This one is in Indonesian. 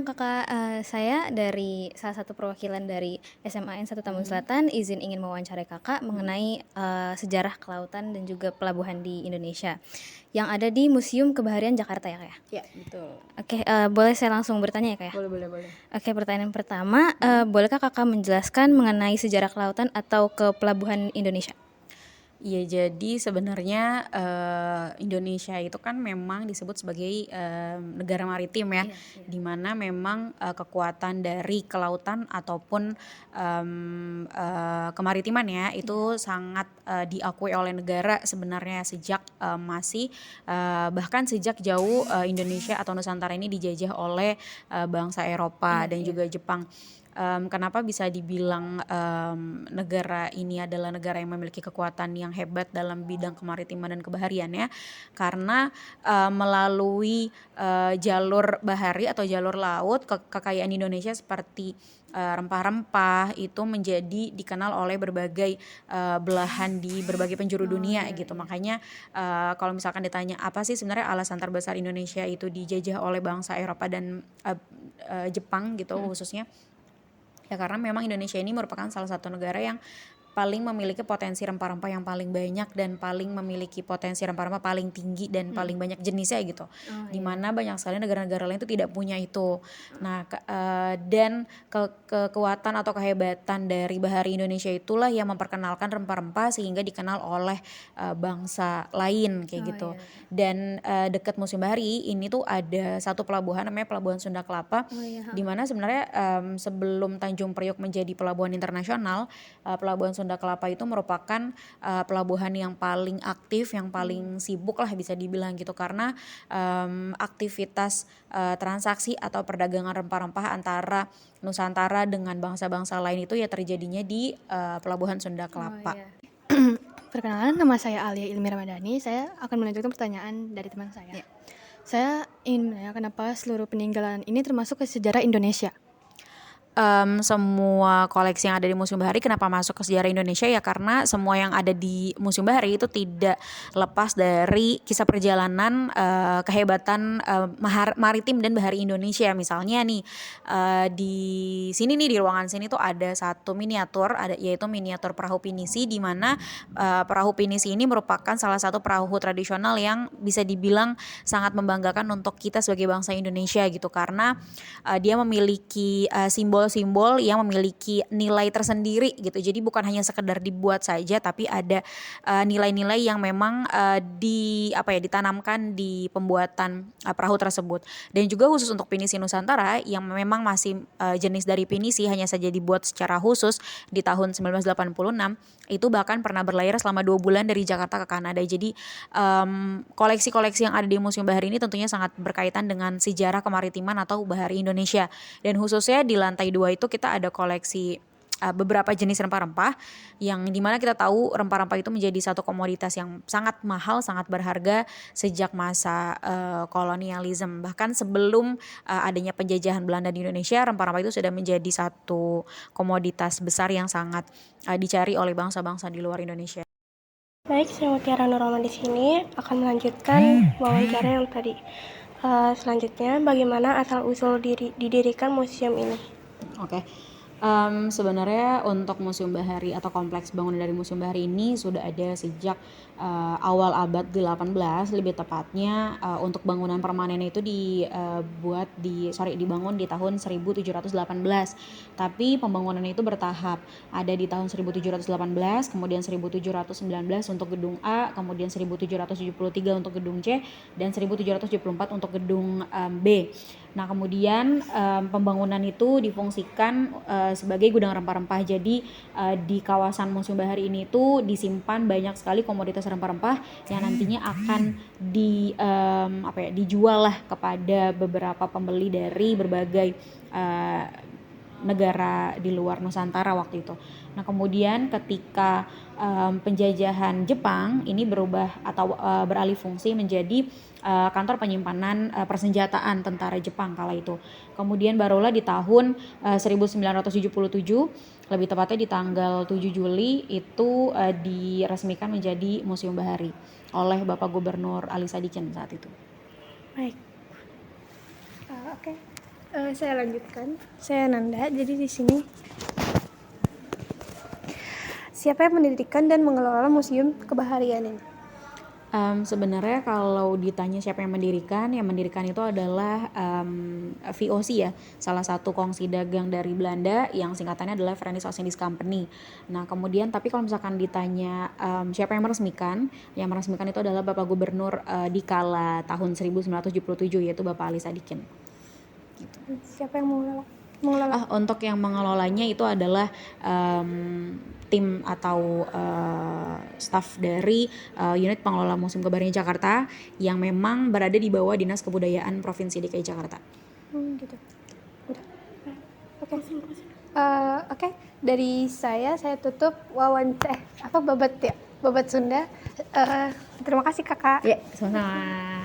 Kakak, saya dari salah satu perwakilan dari SMAN 1 Tambun Mhm. Selatan, izin ingin mewawancarai Kakak mengenai, sejarah kelautan dan juga pelabuhan di Indonesia, yang ada di Museum Kebaharian Jakarta ya, Kak, ya? Ya, betul. Oke, boleh saya langsung bertanya ya, Kak, ya? Boleh boleh boleh. Oke, pertanyaan pertama, Mhm. bolehkah Kakak menjelaskan mengenai sejarah kelautan atau kepelabuhan Indonesia? Iya, jadi sebenarnya, Indonesia itu kan memang disebut sebagai, negara maritim ya, Iya iya. di mana memang, kekuatan dari kelautan ataupun, kemaritiman ya, Iya. itu sangat, diakui oleh negara sebenarnya sejak, masih, bahkan sejak jauh, Indonesia atau Nusantara ini dijajah oleh, bangsa Eropa Iya dan iya. juga Jepang. Kenapa bisa dibilang, negara ini adalah negara yang memiliki kekuatan yang hebat dalam bidang kemaritiman dan kebaharian ya, karena, melalui, jalur bahari atau jalur laut kekayaan Indonesia seperti, rempah-rempah itu menjadi dikenal oleh berbagai, belahan di berbagai penjuru Oh, dunia iya gitu. iya. Makanya, kalau misalkan ditanya apa sih sebenarnya alasan terbesar Indonesia itu dijajah oleh bangsa Eropa dan, Jepang gitu Mhm. khususnya, ya karena memang Indonesia ini merupakan salah satu negara yang paling memiliki potensi rempah-rempah yang paling banyak dan paling memiliki potensi rempah-rempah paling tinggi dan Mhm. paling banyak jenisnya gitu. Oh, Di iya. mana banyak sekali negara-negara lain itu tidak punya itu. Nah, dan kekuatan atau kehebatan dari bahari Indonesia itulah yang memperkenalkan rempah-rempah sehingga dikenal oleh, bangsa lain kayak Oh, gitu. iya. Dan, dekat Museum Bahari ini tuh ada satu pelabuhan namanya Pelabuhan Sunda Kelapa, Oh, iya, di heeh. mana sebenarnya, sebelum Tanjung Priok menjadi pelabuhan internasional, Pelabuhan Sunda Kelapa itu merupakan, pelabuhan yang paling aktif, yang Mmm. paling sibuk lah bisa dibilang gitu karena, aktivitas, transaksi atau perdagangan rempah-rempah antara Nusantara dengan bangsa-bangsa lain itu ya terjadinya di, Pelabuhan Sunda Oh, Kelapa. iya. Perkenalkan, nama saya Alia Ilmi Ramadhani, saya akan melanjutkan pertanyaan dari teman saya. Ya. Saya ingin menanyakan kenapa seluruh peninggalan ini termasuk ke sejarah Indonesia? Semua koleksi yang ada di Museum Bahari kenapa masuk ke sejarah Indonesia ya karena semua yang ada di Museum Bahari itu tidak lepas dari kisah perjalanan, kehebatan, maritim dan bahari Indonesia. Misalnya nih, di sini nih di ruangan sini tuh ada satu miniatur, yaitu miniatur perahu pinisi di mana, perahu pinisi ini merupakan salah satu perahu tradisional yang bisa dibilang sangat membanggakan untuk kita sebagai bangsa Indonesia gitu karena, dia memiliki, simbol-simbol yang memiliki nilai tersendiri gitu. Jadi bukan hanya sekedar dibuat saja tapi ada, nilai-nilai yang memang, ditanamkan di pembuatan, perahu tersebut. Dan juga khusus untuk pinisi Nusantara yang memang masih, jenis dari pinisi hanya saja dibuat secara khusus di tahun 1986, itu bahkan pernah berlayar selama 2 bulan dari Jakarta ke Kanada. Jadi, koleksi-koleksi yang ada di Museum Bahari ini tentunya sangat berkaitan dengan sejarah kemaritiman atau bahari Indonesia. Dan khususnya di lantai 2 itu kita ada koleksi, beberapa jenis rempah-rempah yang dimana kita tahu rempah-rempah itu menjadi satu komoditas yang sangat mahal, sangat berharga sejak masa, kolonialisme. Bahkan sebelum, adanya penjajahan Belanda di Indonesia, rempah-rempah itu sudah menjadi satu komoditas besar yang sangat, dicari oleh bangsa-bangsa di luar Indonesia. Baik, saya Mutiara Nurrahman di sini akan melanjutkan wawancara yang tadi. Selanjutnya, bagaimana asal-usul didirikan museum ini? Oke. Sebenarnya untuk Museum Bahari atau kompleks bangunan dari Museum Bahari ini sudah ada sejak, awal abad 18, lebih tepatnya, untuk bangunan permanennya itu dibangun di tahun 1718. Tapi pembangunannya itu bertahap. Ada di tahun 1718, kemudian 1719 untuk gedung A, kemudian 1773 untuk gedung C, dan 1774 untuk gedung, B. Nah kemudian, pembangunan itu difungsikan, sebagai gudang rempah-rempah. Jadi, di kawasan Museum Bahari ini tuh disimpan banyak sekali komoditas rempah-rempah yang nantinya akan dijual lah kepada beberapa pembeli dari berbagai, negara di luar Nusantara waktu itu. Nah kemudian ketika, penjajahan Jepang ini berubah atau, beralih fungsi menjadi, kantor penyimpanan, persenjataan tentara Jepang kala itu. Kemudian barulah di tahun, 1977, lebih tepatnya di tanggal 7 Juli itu, diresmikan menjadi Museum Bahari oleh Bapak Gubernur Ali Sadikin saat itu. Baik. Oke. Saya lanjutkan. Saya Nanda. Jadi di sini siapa yang mendirikan dan mengelola Museum Kebaharian ini? Sebenarnya kalau ditanya siapa yang mendirikan itu adalah VOC ya, salah satu kongsi dagang dari Belanda yang singkatannya adalah Verenigd Oostindische Company. Nah kemudian tapi kalau misalkan ditanya siapa yang meresmikan itu adalah Bapak Gubernur di kala tahun 1977 yaitu Bapak Ali Sadikin. Siapa yang mengelola? Untuk yang mengelolanya itu adalah tim atau staf dari unit pengelola Museum Kebaharian Jakarta yang memang berada di bawah Dinas Kebudayaan Provinsi DKI Jakarta. Gitu. Udah. Oke. Oke. Dari saya tutup babat Sunda. Terima kasih Kakak. Ya, sama-sama.